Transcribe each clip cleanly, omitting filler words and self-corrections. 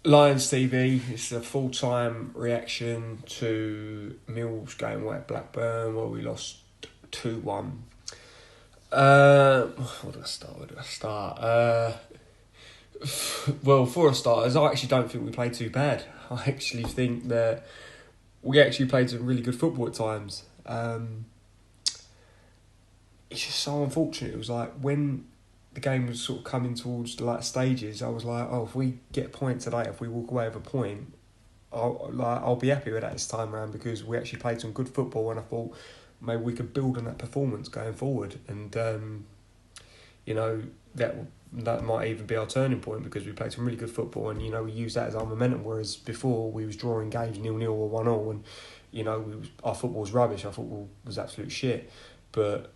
Lions TV, it's a full-time reaction to Millwall's game away at Blackburn where we lost 2-1. Where do I start? Well, for a starters, I actually don't think we played too bad. I actually think that we actually played some really good football at times. It's just so unfortunate. It was like when the game was sort of coming towards the last stages, I was like, oh, if we get a point today, if we walk away with a point, I'll be happy with that this time around, because we actually played some good football, and I thought maybe we could build on that performance going forward, and that might even be our turning point, because we played some really good football, and we used that as our momentum. Whereas before we was drawing games 0-0 or 1-0, and our football was rubbish. Our football was absolute shit, but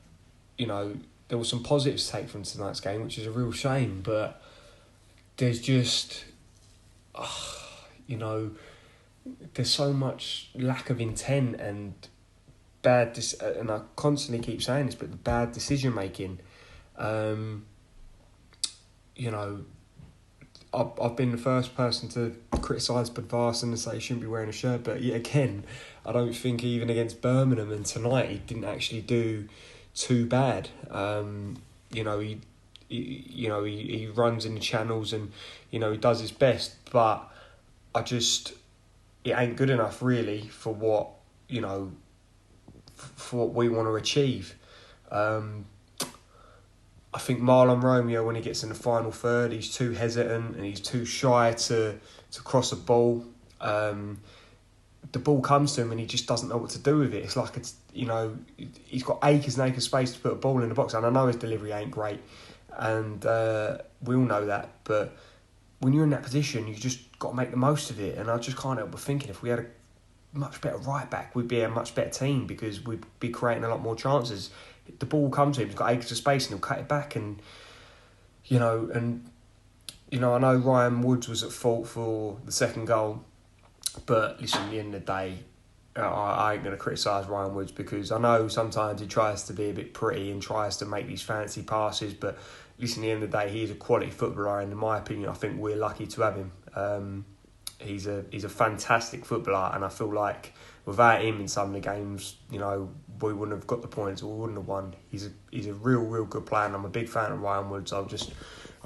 there was some positives to take from tonight's game, which is a real shame. But there's just, there's so much lack of intent and and I constantly keep saying this, but the bad decision making. I've been the first person to criticise Budvarsson and say he shouldn't be wearing a shirt, but yet again, I don't think even against Birmingham and tonight he didn't actually do too bad. He runs in the channels and he does his best, but it ain't good enough really for what we want to achieve. I think Marlon Romeo, when he gets in the final third, he's too hesitant and he's too shy to cross a ball. The ball comes to him and he just doesn't know what to do with it. It's like he's got acres and acres of space to put a ball in the box. And I know his delivery ain't great, and we all know that. But when you're in that position, you just got to make the most of it. And I just can't help but thinking, if we had a much better right back, we'd be a much better team, because we'd be creating a lot more chances. The ball comes to him, he's got acres of space, and he'll cut it back. And I know Ryan Woods was at fault for the second goal, but listen, at the end of the day, I ain't going to criticise Ryan Woods, because I know sometimes he tries to be a bit pretty and tries to make these fancy passes, but listen, at the end of the day, he's a quality footballer, and in my opinion, I think we're lucky to have him. He's a fantastic footballer, and I feel like without him in some of the games, we wouldn't have got the points, or we wouldn't have won. He's a real good player, and I'm a big fan of Ryan Woods. I'll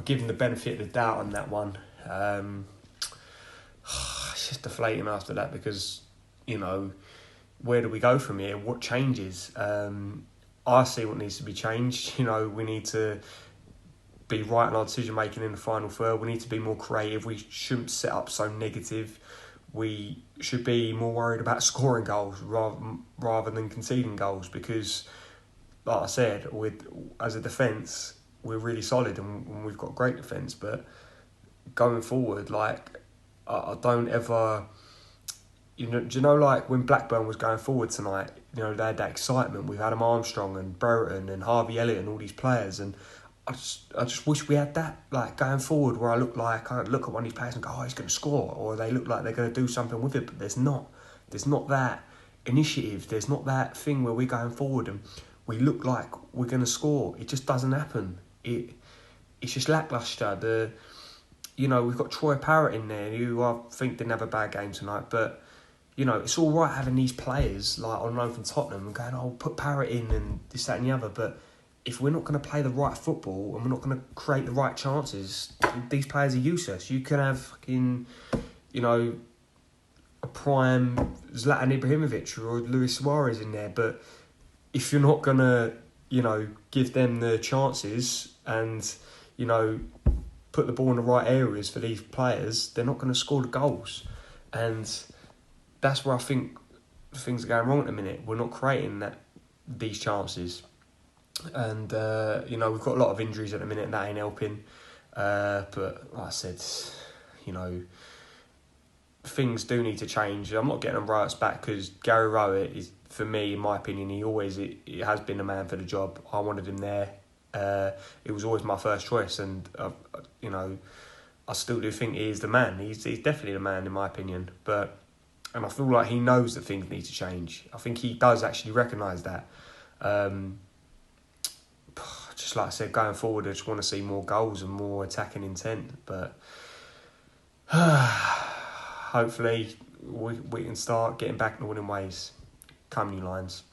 give him the benefit of the doubt on that one. It's just deflating after that, because where do we go from here? What changes? I see what needs to be changed. We need to be right in our decision making in the final third. We need to be more creative. We shouldn't set up so negative. We should be more worried about scoring goals rather than conceding goals, because, like I said, as a defence, we're really solid and we've got great defence. But going forward, I don't ever, like when Blackburn was going forward tonight, they had that excitement with Adam Armstrong and Brereton and Harvey Elliott and all these players, and I just wish we had that, going forward, where I look at one of these players and go, oh, he's going to score, or they look like they're going to do something with it, but there's not that initiative, there's not that thing where we're going forward and we look like we're going to score. It just doesn't happen. It's just lacklustre. We've got Troy Parrott in there, who I think didn't have a bad game tonight, but it's all right having these players on loan from Tottenham and going, oh, put Parrott in and this, that and the other, but if we're not going to play the right football and we're not going to create the right chances, these players are useless. You can have a prime Zlatan Ibrahimovic or Luis Suarez in there, but if you're not going to, give them the chances and, put the ball in the right areas for these players, they're not going to score the goals. And that's where I think things are going wrong at the minute. We're not creating these chances. And, we've got a lot of injuries at the minute and that ain't helping. But like I said, things do need to change. I'm not getting on Rowett'S back, because Gary Rowett is, for me, in my opinion, he has been the man for the job. I wanted him there. It was always my first choice, and, I still do think he is the man. He's definitely the man, in my opinion. And I feel like he knows that things need to change. I think he does actually recognise that. Just like I said, going forward, I just want to see more goals and more attacking intent. But hopefully we can start getting back in the winning ways come new lines.